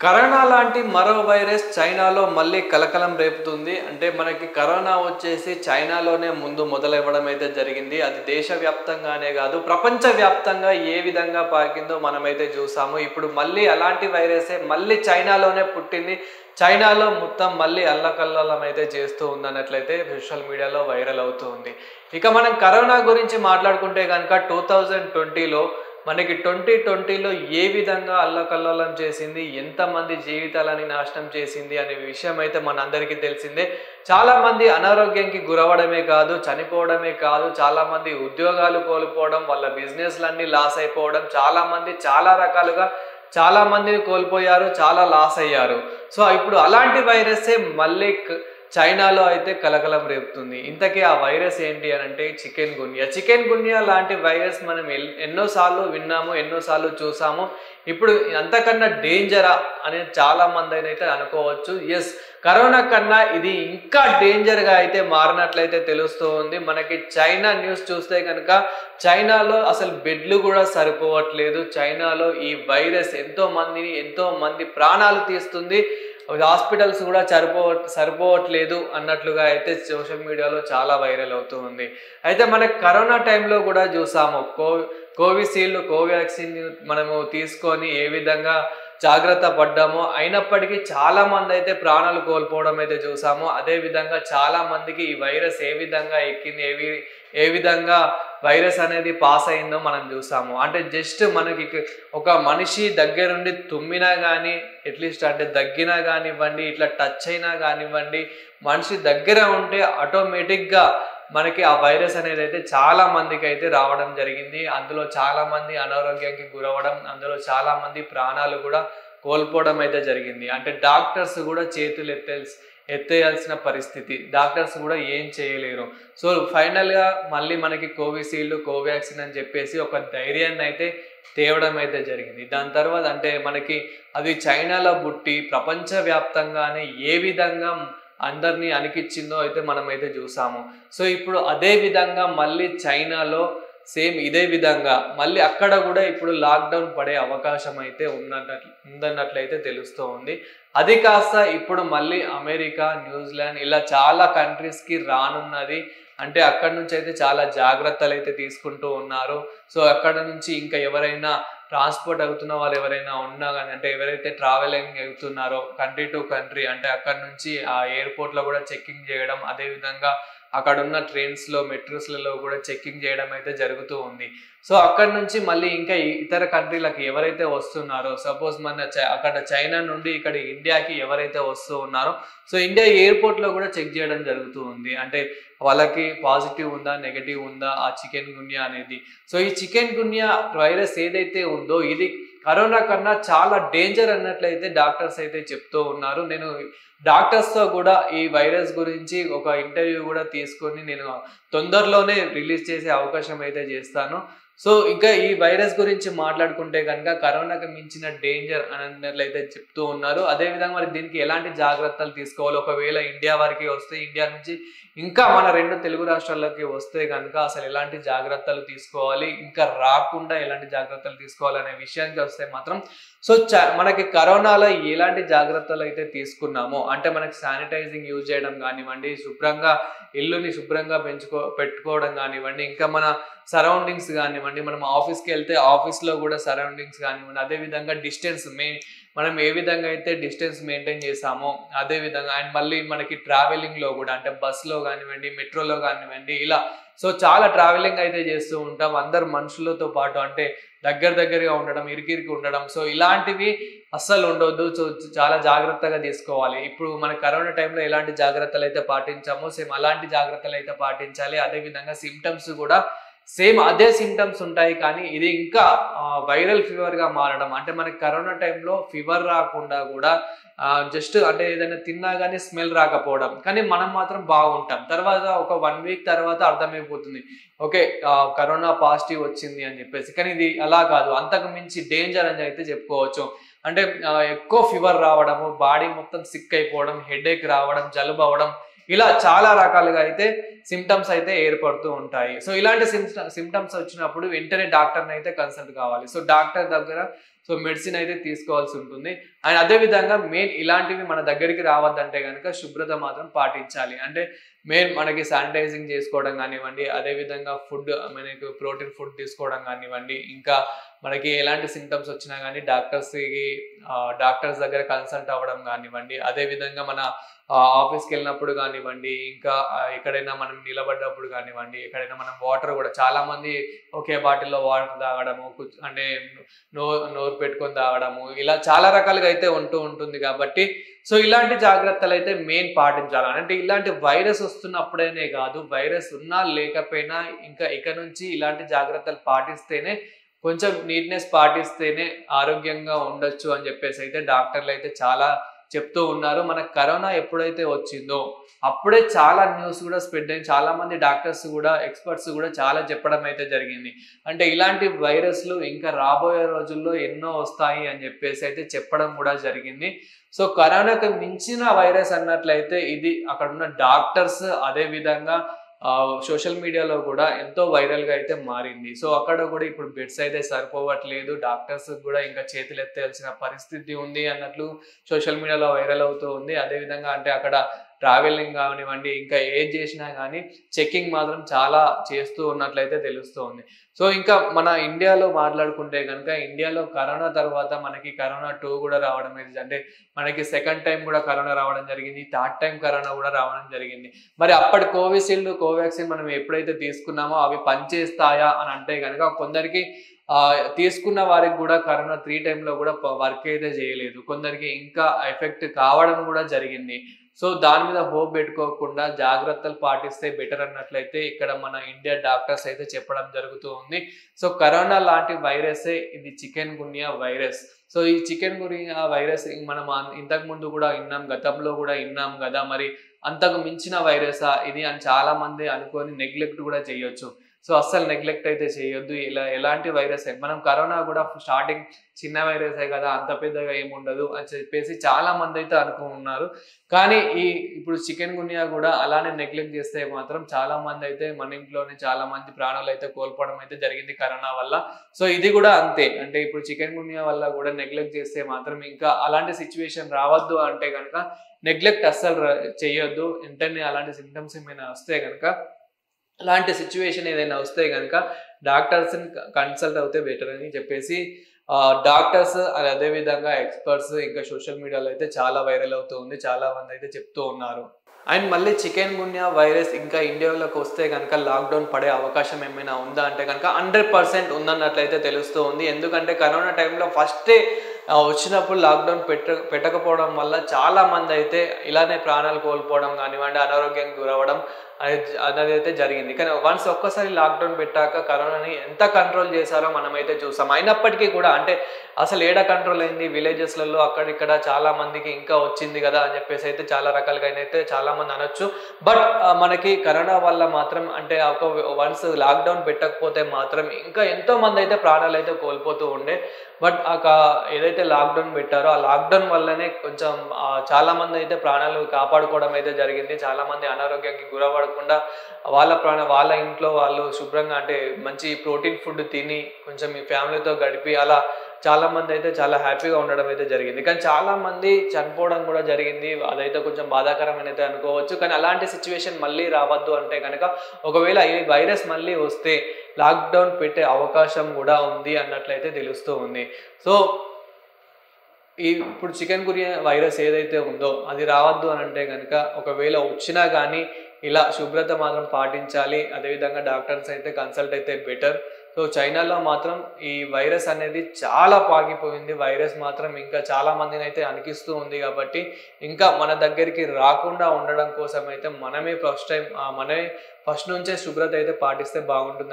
Corona లాంటి మరో virus చైనాలో మళ్ళీ కలకలం రేపుతుంది. అంటే మనకి కరోనా వచ్చేసి చైనాలోనే ముందు మొదలవ్వడం అయితే జరిగింది. అది దేశవ్యాప్తంగానే కాదు, ప్రపంచవ్యాప్తంగా ఏ విధంగా పాకిందో మనమైతే చూసాము. ఇప్పుడు మళ్ళీ అలాంటి వైరసే మళ్ళీ చైనాలోనే పుట్టింది. చైనాలో మొత్తం మళ్ళీ అల్లకల్లోలం అయితే చేస్తూ ఉందన్నట్లయితే సోషల్ మీడియాలో వైరల్ అవుతూ ఉంది. ఇక మనం కరోనా గురించి మాట్లాడుకుంటే కనుక 2020లో మనకి 2020లో ఏ విధంగా అల్లకల్లోలం చేసింది, ఎంతమంది జీవితాలని నాశనం చేసింది అనే విషయం అయితే మనందరికీ తెలిసిందే. చాలామంది అనారోగ్యానికి గురవడమే కాదు, చనిపోవడమే కాదు, చాలామంది ఉద్యోగాలు కోల్పోవడం, వాళ్ళ బిజినెస్లన్నీ లాస్ అయిపోవడం, చాలామంది చాలా రకాలుగా చాలా మందిని కోల్పోయారు, చాలా లాస్ అయ్యారు. సో ఇప్పుడు అలాంటి వైరస్సే మళ్ళీ చైనాలో అయితే కలకలం రేపుతుంది. ఇంతకీ ఆ వైరస్ ఏంటి అని అంటే చికెన్ గున్యా. చికెన్ గున్యా లాంటి వైరస్ మనం ఎన్నోసార్లు విన్నాము, ఎన్నోసార్లు చూసాము. ఇప్పుడు అంతకన్నా డేంజరా అని చాలా మంది అయితే అనుకోవచ్చు. ఎస్, కరోనా కన్నా ఇది ఇంకా డేంజర్గా అయితే మారినట్లయితే తెలుస్తూ ఉంది. మనకి చైనా న్యూస్ చూస్తే కనుక చైనాలో అసలు బెడ్లు కూడా సరిపోవట్లేదు. చైనాలో ఈ వైరస్ ఎంతో మంది ప్రాణాలు తీస్తుంది. హాస్పిటల్స్ కూడా సరిపోవట్లేదు అన్నట్లుగా అయితే సోషల్ మీడియాలో చాలా వైరల్ అవుతూ ఉంది. అయితే మనకి కరోనా టైంలో కూడా చూసాము, కోవిషీల్డ్, కోవాక్సిన్ మనము తీసుకొని ఏ విధంగా జాగ్రత్త పడ్డామో, అయినప్పటికీ చాలా మంది అయితే ప్రాణాలు కోల్పోవడం అయితే చూసాము. అదేవిధంగా చాలా మందికి ఈ వైరస్ ఏ విధంగా ఎక్కింది, ఏ విధంగా వైరస్ అనేది పాస్ అయిందో మనం చూసాము. అంటే జస్ట్ మనకి ఒక మనిషి దగ్గరుండి తుమ్మినా కానీ, అట్లీస్ట్ అంటే దగ్గినా కానివ్వండి, ఇట్లా టచ్ అయినా కానివ్వండి, మనిషి దగ్గర ఉంటే ఆటోమేటిక్గా మనకి ఆ వైరస్ అనేది అయితే చాలా మందికి అయితే రావడం జరిగింది. అందులో చాలా మంది అనారోగ్యానికి గురవడం, అందులో చాలా మంది ప్రాణాలు కూడా కోల్పోవడం అయితే జరిగింది. అంటే డాక్టర్స్ కూడా చేతులు ఎత్తేయాల్సిన పరిస్థితి, డాక్టర్స్ కూడా ఏం చేయలేరు. సో ఫైనల్గా మళ్ళీ మనకి కోవిషీల్డ్, కోవాక్సిన్ అని చెప్పేసి ఒక ధైర్యాన్ని అయితే తేవడం అయితే జరిగింది. దాని తర్వాత అంటే మనకి అది చైనాలో పుట్టి ప్రపంచవ్యాప్తంగానే ఏ విధంగా అందరినీ అణికిచ్చిందో అయితే మనమైతే చూసాము. సో ఇప్పుడు అదే విధంగా మళ్ళీ చైనాలో సేమ్ ఇదే విధంగా మళ్ళీ అక్కడ కూడా ఇప్పుడు లాక్డౌన్ పడే అవకాశం అయితే ఉందన్నట్లయితే తెలుస్తూ ఉంది. అది కాస్త ఇప్పుడు మళ్ళీ అమెరికా, న్యూజిలాండ్ ఇలా చాలా కంట్రీస్కి రానున్నది. అంటే అక్కడ నుంచి అయితే చాలా జాగ్రత్తలు అయితే తీసుకుంటూ ఉన్నారు. సో అక్కడ నుంచి ఇంకా ఎవరైనా ట్రాన్స్పోర్ట్ అవుతున్న వాళ్ళు ఎవరైనా ఉన్నా కానీ, అంటే ఎవరైతే ట్రావెలింగ్ అవుతున్నారో కంట్రీ టు కంట్రీ, అంటే అక్కడ నుంచి ఆ ఎయిర్పోర్ట్లో కూడా చెక్కింగ్ చేయడం, అదేవిధంగా అక్కడ ఉన్న ట్రైన్స్లో, మెట్రోస్లలో కూడా చెక్కింగ్ చేయడం అయితే జరుగుతూ ఉంది. సో అక్కడ నుంచి మళ్ళీ ఇంకా ఇతర కంట్రీలకు ఎవరైతే వస్తున్నారో, సపోజ్ అక్కడ చైనా నుండి ఇక్కడ ఇండియాకి ఎవరైతే వస్తూ ఉన్నారో, సో ఇండియా ఎయిర్పోర్ట్లో కూడా చెక్ చేయడం జరుగుతూ ఉంది. అంటే వాళ్ళకి పాజిటివ్ ఉందా, నెగటివ్ ఉందా ఆ చికెన్ గున్యా అనేది. సో ఈ చికెన్ గున్యా వైరస్ ఏదైతే ఉందో ఇది కరోనా కన్నా చాలా డేంజర్ అన్నట్లయితే డాక్టర్స్ అయితే చెప్తూ ఉన్నారు. నేను డాక్టర్స్తో కూడా ఈ వైరస్ గురించి ఒక ఇంటర్వ్యూ కూడా తీసుకొని నేను తొందరలోనే రిలీజ్ చేసే అవకాశం అయితే చేస్తాను. సో ఇంకా ఈ వైరస్ గురించి మాట్లాడుకుంటే కనుక కరోనాకి మించిన డేంజర్ అన్నట్లయితే చెప్తూ ఉన్నారు. అదేవిధంగా మరి దీనికి ఎలాంటి జాగ్రత్తలు తీసుకోవాలి, ఒకవేళ ఇండియా వరకు వస్తే, ఇండియా నుంచి ఇంకా మన 2 తెలుగు రాష్ట్రాల్లోకి వస్తే కనుక అసలు ఎలాంటి జాగ్రత్తలు తీసుకోవాలి, ఇంకా రాకుండా ఎలాంటి జాగ్రత్తలు తీసుకోవాలనే విషయానికి వస్తే మాత్రం సో మనకి కరోనాలో ఎలాంటి జాగ్రత్తలు అయితే తీసుకున్నామో, అంటే మనకి శానిటైజింగ్ యూజ్ చేయడం కానివ్వండి, శుభ్రంగా ఇల్లుని శుభ్రంగా పెట్టుకోవడం కానివ్వండి, ఇంకా మన సరౌండింగ్స్ కానివ్వండి, మనం ఆఫీస్కి వెళ్తే ఆఫీస్లో కూడా సరౌండింగ్స్ కానివ్వండి, అదేవిధంగా మనం ఏ విధంగా అయితే డిస్టెన్స్ మెయింటైన్ చేసామో అదేవిధంగా, అండ్ మళ్ళీ మనకి ట్రావెలింగ్లో కూడా, అంటే బస్సులో కానివ్వండి, మెట్రోలో కానివ్వండి, ఇలా సో చాలా ట్రావెలింగ్ అయితే చేస్తూ ఉంటాం అందరు మనుషులతో పాటు, అంటే దగ్గరగా ఉండడం, ఇరికి ఉండడం, సో ఇలాంటివి అస్సలు ఉండొద్దు. సో చాలా జాగ్రత్తగా తీసుకోవాలి. ఇప్పుడు మన కరోనా టైంలో ఎలాంటి జాగ్రత్తలు అయితే పాటించామో సేమ్ అలాంటి జాగ్రత్తలు అయితే పాటించాలి. అదేవిధంగా సిమ్టమ్స్ కూడా సేమ్ అదే సిమ్టమ్స్ ఉంటాయి, కానీ ఇది ఇంకా వైరల్ ఫీవర్గా మారడం. అంటే మనకి కరోనా టైంలో ఫీవర్ రాకుండా కూడా జస్ట్ అంటే ఏదైనా తిన్నా కానీ స్మెల్ రాకపోవడం, కానీ మనం మాత్రం బాగుంటాం. తర్వాత ఒక 1 వీక్ తర్వాత అర్థమైపోతుంది, ఓకే కరోనా పాజిటివ్ వచ్చింది అని చెప్పేసి. కానీ ఇది అలా కాదు, అంతకు మించి డేంజర్ అని అయితే చెప్పుకోవచ్చు. అంటే ఎక్కువ ఫీవర్ రావడము, బాడీ మొత్తం సిక్ అయిపోవడం, హెడేక్ రావడం, జలుబు అవ్వడం, ఇలా చాలా రకాలుగా అయితే సిమ్టమ్స్ అయితే ఏర్పడుతూ ఉంటాయి. సో ఇలాంటి సిమ్టమ్స్ వచ్చినప్పుడు వెంటనే డాక్టర్ని అయితే కన్సల్ట్ కావాలి. సో డాక్టర్ దగ్గర సో మెడిసిన్ అయితే తీసుకోవాల్సి ఉంటుంది. అండ్ అదేవిధంగా మెయిన్ ఇలాంటివి మన దగ్గరికి రావద్దంటే కనుక శుభ్రత మాత్రం పాటించాలి. అంటే మెయిన్ మనకి శానిటైజింగ్ చేసుకోవడం కానివ్వండి, అదేవిధంగా ఫుడ్ మనకి ప్రోటీన్ ఫుడ్ తీసుకోవడం కానివ్వండి, ఇంకా మనకి ఎలాంటి సింటమ్స్ వచ్చినా కానీ డాక్టర్స్ దగ్గర కన్సల్ట్ అవ్వడం కానివ్వండి, అదేవిధంగా మన ఆఫీస్కి వెళ్ళినప్పుడు కానివ్వండి, ఇంకా ఎక్కడైనా మనం నిలబడ్డప్పుడు కానివ్వండి, ఎక్కడైనా మనం వాటర్ కూడా చాలా మంది ఒకే బాటిల్లో వాటర్ తాగడము, అంటే నోరు పెట్టుకొని తాగడము, ఇలా చాలా రకాలుగా అయితే ఉంటుంది కాబట్టి సో ఇలాంటి జాగ్రత్తలు అయితే మెయిన్ పాటించాలి. అంటే ఇలాంటి వైరస్ వస్తున్నప్పుడేనే కాదు, వైరస్ ఉన్నా లేకపోయినా ఇంకా ఇక నుంచి ఇలాంటి జాగ్రత్తలు పాటిస్తేనే, కొంచెం నీట్నెస్ పాటిస్తేనే ఆరోగ్యంగా ఉండొచ్చు అని చెప్పేసి అయితే డాక్టర్లు అయితే చాలా చెప్తూ ఉన్నారు. మనకు కరోనా ఎప్పుడైతే వచ్చిందో అప్పుడే చాలా న్యూస్ కూడా స్ప్రెడ్ అయింది. చాలా మంది డాక్టర్స్ కూడా, ఎక్స్పర్ట్స్ కూడా చాలా చెప్పడం అయితే జరిగింది. అంటే ఇలాంటి వైరస్లు ఇంకా రాబోయే రోజుల్లో ఎన్నో వస్తాయి అని చెప్పేసి అయితే చెప్పడం కూడా జరిగింది. సో కరోనాకు మించిన వైరస్ అన్నట్లయితే ఇది అక్కడ ఉన్న డాక్టర్స్, అదే విధంగా సోషల్ మీడియాలో కూడా ఎంతో వైరల్ గా అయితే మారింది. సో అక్కడ కూడా ఇప్పుడు బెడ్స్ అయితే సరిపోవట్లేదు, డాక్టర్స్ కూడా ఇంకా చేతులు ఎత్తేయాల్సిన పరిస్థితి ఉంది అన్నట్లు సోషల్ మీడియాలో వైరల్ అవుతూ ఉంది. అదేవిధంగా అంటే అక్కడ ట్రావెలింగ్ కానివ్వండి, ఇంకా ఏది చేసినా కానీ చెకింగ్ మాత్రం చాలా చేస్తూ ఉన్నట్లయితే తెలుస్తూ ఉంది. సో ఇంకా మన ఇండియాలో మాట్లాడుకుంటే కనుక, ఇండియాలో కరోనా తర్వాత మనకి కరోనా 2 కూడా రావడం, అంటే మనకి సెకండ్ టైం కూడా కరోనా రావడం జరిగింది, థర్డ్ టైం కరోనా కూడా రావడం జరిగింది. మరి అప్పటి కోవిషీల్డ్, కోవాక్సిన్ మనం ఎప్పుడైతే తీసుకున్నామో అవి పనిచేస్తాయా అని అంటే కనుక కొందరికి తీసుకున్న వారికి కూడా కరోనా 3 టైంలో కూడా వర్క్ అయితే చేయలేదు, కొందరికి ఇంకా ఎఫెక్ట్ కావడం కూడా జరిగింది. సో దాని మీద హోప్ పెట్టుకోకుండా జాగ్రత్తలు పాటిస్తే బెటర్ అన్నట్లయితే ఇక్కడ మన ఇండియా డాక్టర్స్ అయితే చెప్పడం జరుగుతూ ఉంది. సో కరోనా లాంటి వైరసే ఇది చికెన్ గున్యా వైరస్. సో ఈ చికెన్ గున్యా వైరస్ మనం ఇంతకు ముందు కూడా విన్నాం, గతంలో కూడా విన్నాం కదా, మరి అంతకు మించిన వైరసా ఇది అని చాలా మంది అనుకొని నెగ్లెక్ట్ కూడా చేయొచ్చు. సో అస్సలు నెగ్లెక్ట్ అయితే చేయొద్దు. ఇలా ఎలాంటి వైరస్, మనం కరోనా కూడా స్టార్టింగ్ చిన్న వైరసే కదా, అంత పెద్దగా ఏముండదు అని చెప్పేసి చాలా మంది అయితే అనుకున్నారు. కానీ ఇప్పుడు చికెన్ గున్యా కూడా అలానే నెగ్లెక్ట్ చేస్తే మాత్రం చాలా మంది అయితే, మన ఇంట్లోనే చాలా మంది ప్రాణాలు అయితే కోల్పోవడం అయితే జరిగింది కరోనా వల్ల. సో ఇది కూడా అంతే, అంటే ఇప్పుడు చికెన్ గున్యా వల్ల కూడా నెగ్లెక్ట్ చేస్తే మాత్రం ఇంకా అలాంటి సిచ్యువేషన్ రావద్దు అంటే కనుక నెగ్లెక్ట్ అస్సలు చేయొద్దు. వెంటనే అలాంటి సింటమ్స్ ఏమైనా వస్తే కనుక, అలాంటి సిచ్యువేషన్ ఏదైనా వస్తే కనుక డాక్టర్స్ని కన్సల్ట్ అవుతే బెటర్ అని చెప్పేసి డాక్టర్స్, అదేవిధంగా ఎక్స్పర్ట్స్, ఇంకా సోషల్ మీడియాలో అయితే చాలా వైరల్ అవుతూ ఉంది, చాలా మంది అయితే చెప్తూ ఉన్నారు. అండ్ మళ్ళీ చికెన్ గున్యా వైరస్ ఇంకా ఇండియాలోకి వస్తే కనుక లాక్డౌన్ పడే అవకాశం ఏమైనా ఉందా అంటే కనుక 100% ఉందన్నట్లయితే తెలుస్తూ ఉంది. ఎందుకంటే కరోనా టైంలో ఫస్టే వచ్చినప్పుడు లాక్డౌన్ పెట్టకపోవడం వల్ల చాలా మంది అయితే ఇలానే ప్రాణాలు కోల్పోవడం కానివ్వండి, అనారోగ్యానికి గురవడం అనేది అయితే జరిగింది. కానీ ఒక్కసారి లాక్డౌన్ పెట్టాక కరోనాని ఎంత కంట్రోల్ చేశారో మనమైతే చూసాం. అయినప్పటికీ కూడా అంటే అసలు ఏడ కంట్రోల్ అయింది, విలేజెస్లలో అక్కడిక్కడ చాలా మందికి ఇంకా వచ్చింది కదా అని చెప్పేసి అయితే చాలా రకాలుగా అయితే చాలా మంది అనొచ్చు. బట్ మనకి కరోనా వల్ల మాత్రం అంటే వన్స్ లాక్డౌన్ పెట్టకపోతే మాత్రం ఇంకా ఎంతో మంది అయితే ప్రాణాలు అయితే కోల్పోతూ ఉండే. బట్ ఏదైతే లాక్డౌన్ పెట్టారో ఆ లాక్డౌన్ వల్లనే కొంచెం చాలా మంది అయితే ప్రాణాలు కాపాడుకోవడం అయితే జరిగింది. చాలా మంది అనారోగ్యానికి గురపడకుండా వాళ్ళ ఇంట్లో వాళ్ళు శుభ్రంగా, అంటే మంచి ప్రోటీన్ ఫుడ్ తిని కొంచెం మీ ఫ్యామిలీతో గడిపి అలా చాలా మంది అయితే చాలా హ్యాపీగా ఉండడం అయితే జరిగింది. కానీ చాలా మంది చనిపోవడం కూడా జరిగింది. అదైతే కొంచెం బాధాకరమైన అయితే అనుకోవచ్చు. కానీ అలాంటి సిచ్యువేషన్ మళ్ళీ రావద్దు అంటే కనుక, ఒకవేళ ఈ వైరస్ మళ్ళీ వస్తే లాక్డౌన్ పెట్టే అవకాశం కూడా ఉంది అన్నట్లయితే తెలుస్తూ ఉంది. సో ఇప్పుడు చికెన్ గున్యా వైరస్ ఏదైతే ఉందో అది రావద్దు అని అంటే కనుక, ఒకవేళ వచ్చినా కానీ ఇలా శుభ్రత మాత్రం పాటించాలి. అదేవిధంగా డాక్టర్స్ అయితే కన్సల్ట్ అయితే బెటర్. సో చైనాలో మాత్రం ఈ వైరస్ అనేది చాలా పాకిపోయింది. వైరస్ మాత్రం ఇంకా చాలా మందిని అయితే అనికిస్తూ ఉంది. కాబట్టి ఇంకా మన దగ్గరికి రాకుండా ఉండడం కోసం అయితే మనమే ఫస్ట్ నుంచే శుభ్రత అయితే పాటిస్తే బాగుంటుంది.